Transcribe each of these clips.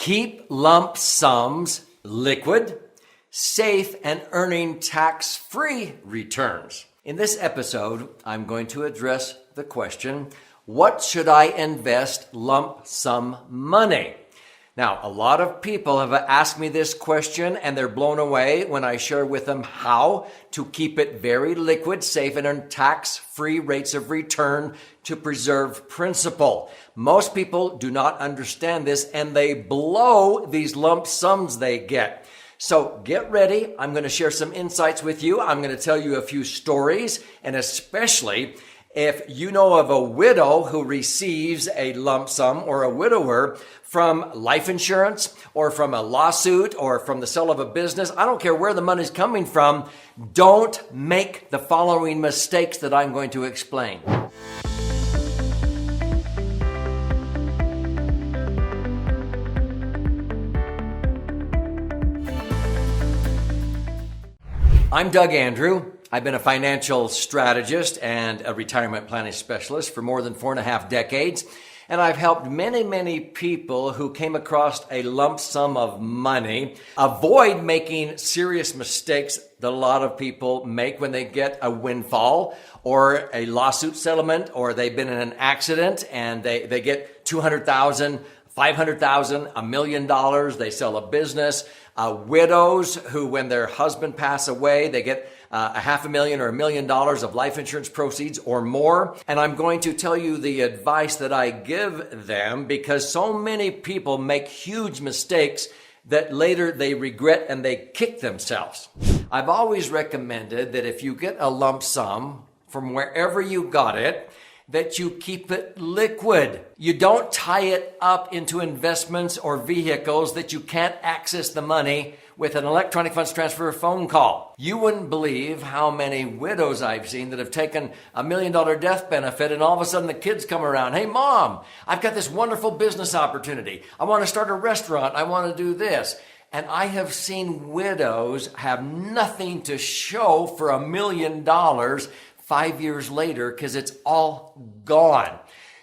Keep lump sums liquid, safe, and earning tax-free returns. In this episode, I'm going to address the question, what should I invest lump sum money? Now, a lot of people have asked me this question and they're blown away when I share with them how to keep it very liquid, safe, and earn tax-free rates of return to preserve principal. Most people do not understand this and they blow these lump sums they get. So get ready. I'm going to share some insights with you. I'm going to tell you a few stories, and especially if you know of a widow who receives a lump sum or a widower from life insurance or from a lawsuit or from the sale of a business, I don't care where the money's coming from, don't make the following mistakes that I'm going to explain. I'm Doug Andrew. I've been a financial strategist and a retirement planning specialist for more than 4.5 decades. And I've helped many people who came across a lump sum of money avoid making serious mistakes that a lot of people make when they get a windfall or a lawsuit settlement, or they've been in an accident and they get $200,000, $500,000, $1 million. They sell a business. Widows who, when their husband pass away, they get $500,000 or $1 million of life insurance proceeds or more. And I'm going to tell you the advice that I give them, because so many people make huge mistakes that later they regret and they kick themselves. I've always recommended that if you get a lump sum from wherever you got it, that you keep it liquid. You don't tie it up into investments or vehicles that you can't access the money with an electronic funds transfer or phone call. You wouldn't believe how many widows I've seen that have taken $1 million death benefit, and all of a sudden the kids come around, hey mom, I've got this wonderful business opportunity. I want to start a restaurant. I want to do this. And I have seen widows have nothing to show for $1 million 5 years later because it's all gone.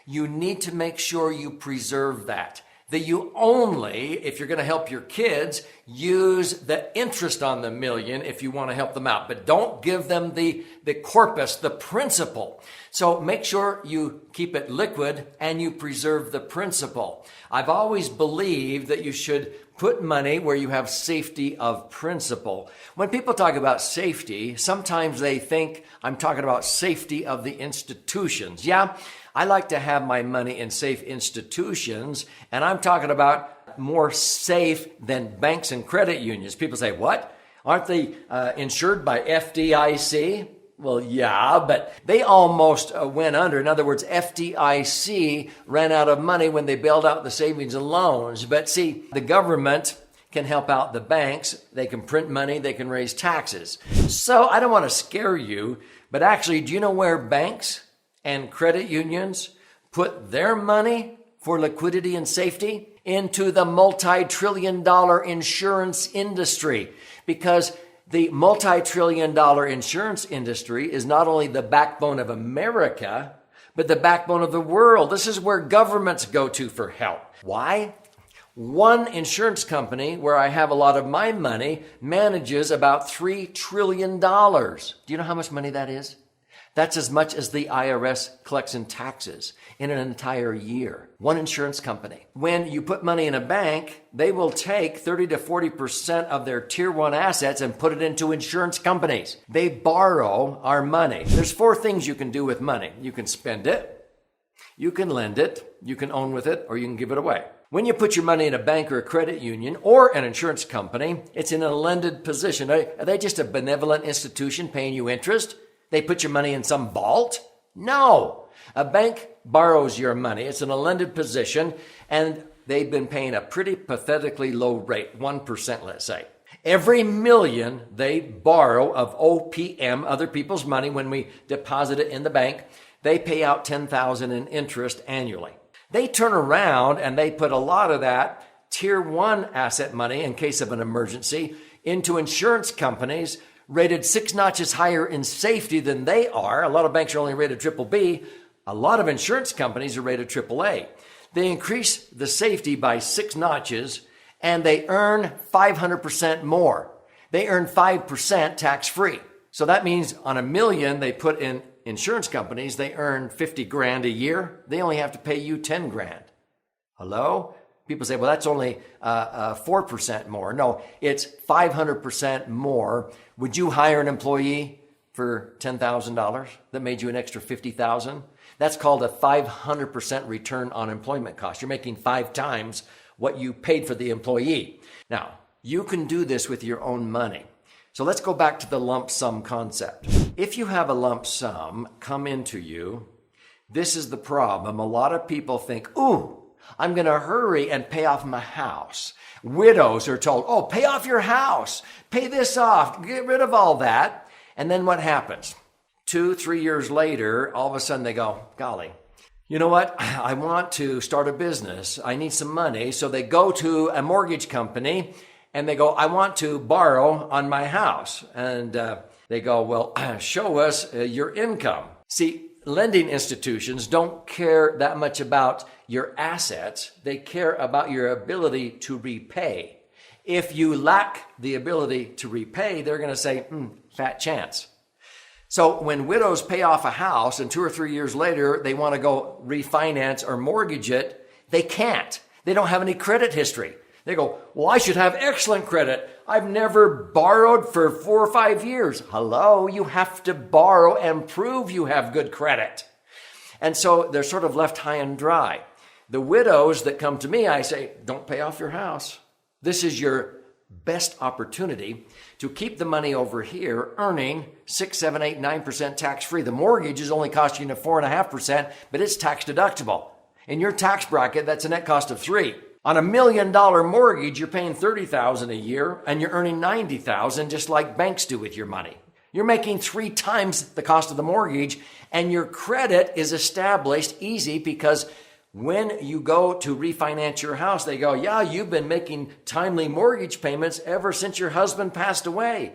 You need to make sure you preserve that you only, if you're going to help your kids, use the interest on the million if you want to help them out. But don't give them the corpus, the principal. So make sure you keep it liquid and you preserve the principal. I've always believed that you should put money where you have safety of principal. When people talk about safety, sometimes they think I'm talking about safety of the institutions. Yeah, I like to have my money in safe institutions, and I'm talking about more safe than banks and credit unions. People say, what? Aren't they insured by FDIC? Well, yeah, but they almost went under. In other words, FDIC ran out of money when they bailed out the savings and loans. But see, the government can help out the banks. They can print money. They can raise taxes. So I don't want to scare you, but actually, do you know where banks and credit unions put their money for liquidity and safety? Into the multi-trillion-dollar insurance industry. Because the multi-trillion-dollar insurance industry is not only the backbone of America, but the backbone of the world. This is where governments go to for help. Why? One insurance company where I have a lot of my money manages about $3 trillion. Do you know how much money that is? That's as much as the IRS collects in taxes in an entire year. One insurance company. When you put money in a bank, they will take 30 to 40% of their tier 1 assets and put it into insurance companies. They borrow our money. There's 4 things you can do with money. You can spend it, you can lend it, you can own with it, or you can give it away. When you put your money in a bank or a credit union or an insurance company, it's in a lended position. Are they just a benevolent institution paying you interest? They put your money in some vault? No. A bank borrows your money. It's in a lended position, and they've been paying a pretty pathetically low rate, 1%, let's say. Every million they borrow of OPM, other people's money, when we deposit it in the bank, they pay out $10,000 in interest annually. They turn around and they put a lot of that tier 1 asset money in case of an emergency into insurance companies rated 6 notches higher in safety than they are. A lot of banks are only rated BBB. A lot of insurance companies are rated AAA. They increase the safety by 6 notches and they earn 500% more. They earn 5% tax-free. So that means on $1 million they put in insurance companies, they earn 50 grand a year. They only have to pay you 10 grand. Hello? People say, well, that's only 4% more. No, it's 500% more. Would you hire an employee for $10,000 that made you an extra $50,000? That's called a 500% return on employment cost. You're making 5 times what you paid for the employee. Now, you can do this with your own money. So let's go back to the lump sum concept. If you have a lump sum come into you, this is the problem. A lot of people think, ooh, I'm going to hurry and pay off my house. Widows are told, oh, pay off your house. Pay this off. Get rid of all that. And then what happens? 2-3 years later, all of a sudden they go, golly, you know what? I want to start a business. I need some money. So they go to a mortgage company and they go, I want to borrow on my house. And they go, well, show us your income. See, lending institutions don't care that much about your assets. They care about your ability to repay. If you lack the ability to repay, they're going to say, fat chance. So when widows pay off a house and 2 or 3 years later, they want to go refinance or mortgage it, they can't. They don't have any credit history. They go, well, I should have excellent credit. I've never borrowed for 4 or 5 years. Hello, you have to borrow and prove you have good credit. And so they're sort of left high and dry. The widows that come to me, I say, don't pay off your house. This is your best opportunity to keep the money over here earning 6, 7, 8, 9% tax-free. The mortgage is only costing you 4.5%, but it's tax deductible. In your tax bracket, that's a net cost of 3. On $1 million mortgage, you're paying $30,000 a year and you're earning $90,000 just like banks do with your money. You're making 3 times the cost of the mortgage and your credit is established easy because when you go to refinance your house, they go, yeah, you've been making timely mortgage payments ever since your husband passed away.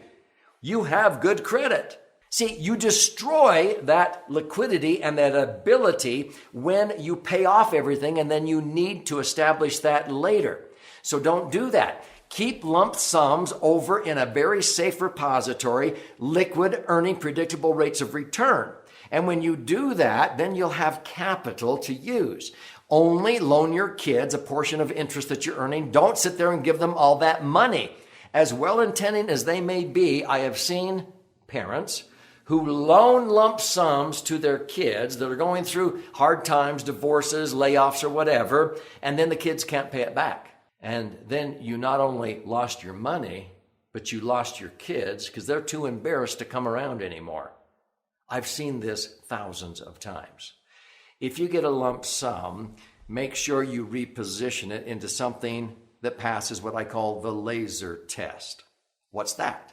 You have good credit. See, you destroy that liquidity and that ability when you pay off everything, and then you need to establish that later. So don't do that. Keep lump sums over in a very safe repository, liquid, earning predictable rates of return. And when you do that, then you'll have capital to use. Only loan your kids a portion of interest that you're earning. Don't sit there and give them all that money. As well-intending as they may be, I have seen parents who loan lump sums to their kids that are going through hard times, divorces, layoffs, or whatever, and then the kids can't pay it back. And then you not only lost your money, but you lost your kids because they're too embarrassed to come around anymore. I've seen this thousands of times. If you get a lump sum, make sure you reposition it into something that passes what I call the laser test. What's that?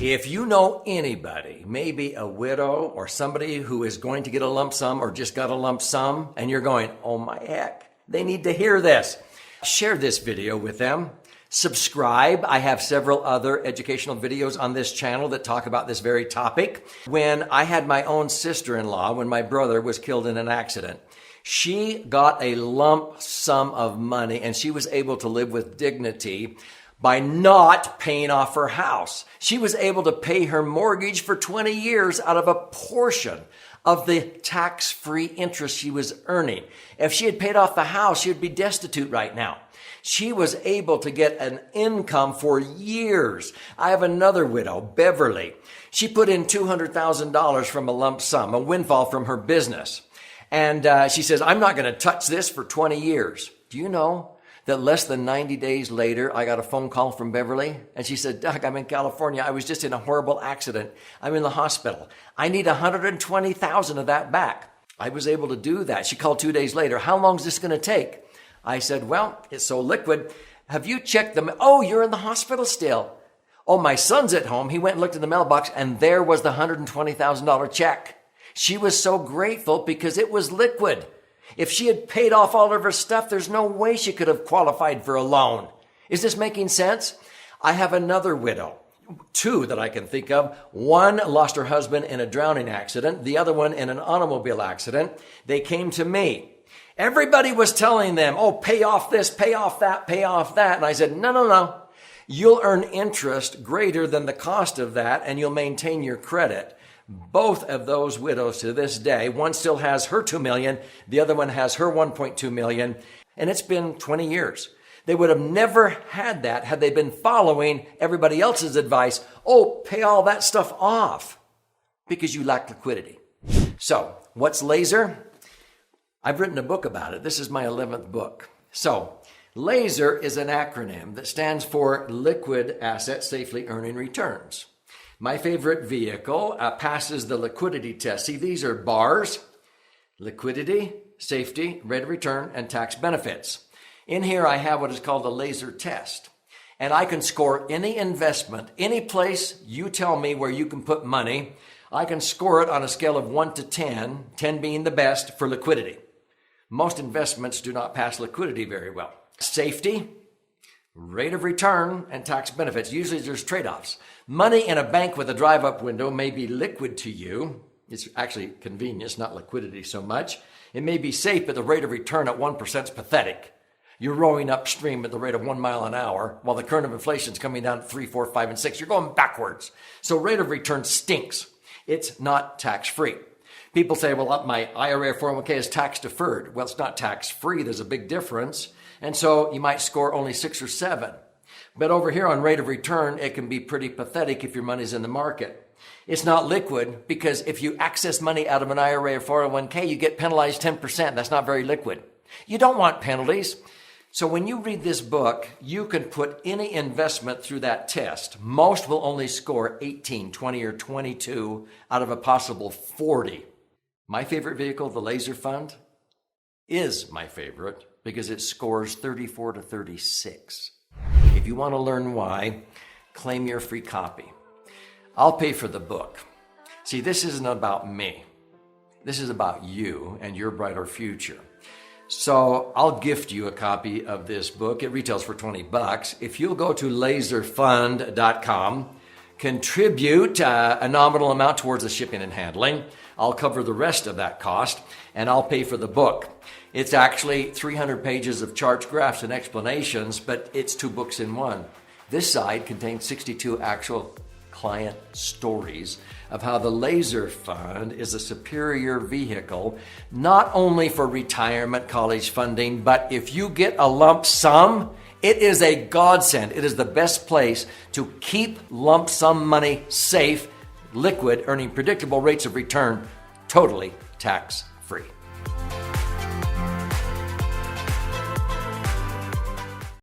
If you know anybody, maybe a widow or somebody who is going to get a lump sum or just got a lump sum, and you're going, oh my heck, they need to hear this. Share this video with them. Subscribe. I have several other educational videos on this channel that talk about this very topic. When I had my own sister-in-law, when my brother was killed in an accident, she got a lump sum of money and she was able to live with dignity by not paying off her house. She was able to pay her mortgage for 20 years out of a portion of the tax-free interest she was earning. If she had paid off the house, she would be destitute right now. She was able to get an income for years. I have another widow, Beverly. She put in $200,000 from a lump sum, a windfall from her business. And she says, I'm not going to touch this for 20 years. Do you know that less than 90 days later, I got a phone call from Beverly? And she said, Doug, I'm in California. I was just in a horrible accident. I'm in the hospital. I need $120,000 of that back. I was able to do that. She called 2 days later. How long is this going to take? I said, well, it's so liquid. Have you checked them? Oh, you're in the hospital still. Oh, my son's at home. He went and looked in the mailbox and there was the $120,000 check. She was so grateful because it was liquid. If she had paid off all of her stuff, there's no way she could have qualified for a loan. Is this making sense? I have another widow, 2 that I can think of. One lost her husband in a drowning accident. The other one in an automobile accident. They came to me. Everybody was telling them, oh, pay off this, pay off that, pay off that. And I said, no, no, no. You'll earn interest greater than the cost of that, and you'll maintain your credit. Both of those widows to this day, one still has her $2 million, the other one has her $1.2 million, and it's been 20 years. They would have never had that had they been following everybody else's advice. Oh, pay all that stuff off because you lack liquidity. So, what's laser? I've written a book about it. This is my 11th book. So, laser is an acronym that stands for Liquid Asset Safely Earning Returns. My favorite vehicle passes the liquidity test. See, these are bars: liquidity, safety, rate of return, and tax benefits. In here, I have what is called a laser test. And I can score any investment, any place you tell me where you can put money. I can score it on a scale of 1 to 10, 10 being the best for liquidity. Most investments do not pass liquidity very well. Safety, rate of return, and tax benefits. Usually there's trade-offs. Money in a bank with a drive-up window may be liquid to you. It's actually convenience, not liquidity so much. It may be safe, but the rate of return at 1% is pathetic. You're rowing upstream at the rate of 1 mile an hour while the current of inflation is coming down to 3, 4, 5, and 6. You're going backwards. So rate of return stinks. It's not tax-free. People say, well, my IRA or 401k is tax-deferred. Well, it's not tax-free. There's a big difference. And so you might score only 6 or 7. But over here on rate of return, it can be pretty pathetic if your money's in the market. It's not liquid because if you access money out of an IRA or 401k, you get penalized 10%. That's not very liquid. You don't want penalties. So when you read this book, you can put any investment through that test. Most will only score 18, 20, or 22 out of a possible 40. My favorite vehicle, the Laser Fund, is my favorite because it scores 34 to 36. If you want to learn why, claim your free copy. I'll pay for the book. See, this isn't about me. This is about you and your brighter future. So I'll gift you a copy of this book. It retails for $20. If you'll go to laserfund.com, contribute a nominal amount towards the shipping and handling, I'll cover the rest of that cost, and I'll pay for the book. It's actually 300 pages of charts, graphs, and explanations, but it's 2 books in one. This side contains 62 actual client stories of how the Laser Fund is a superior vehicle, not only for retirement, college funding, but if you get a lump sum, it is a godsend. It is the best place to keep lump sum money safe, liquid, earning predictable rates of return, totally tax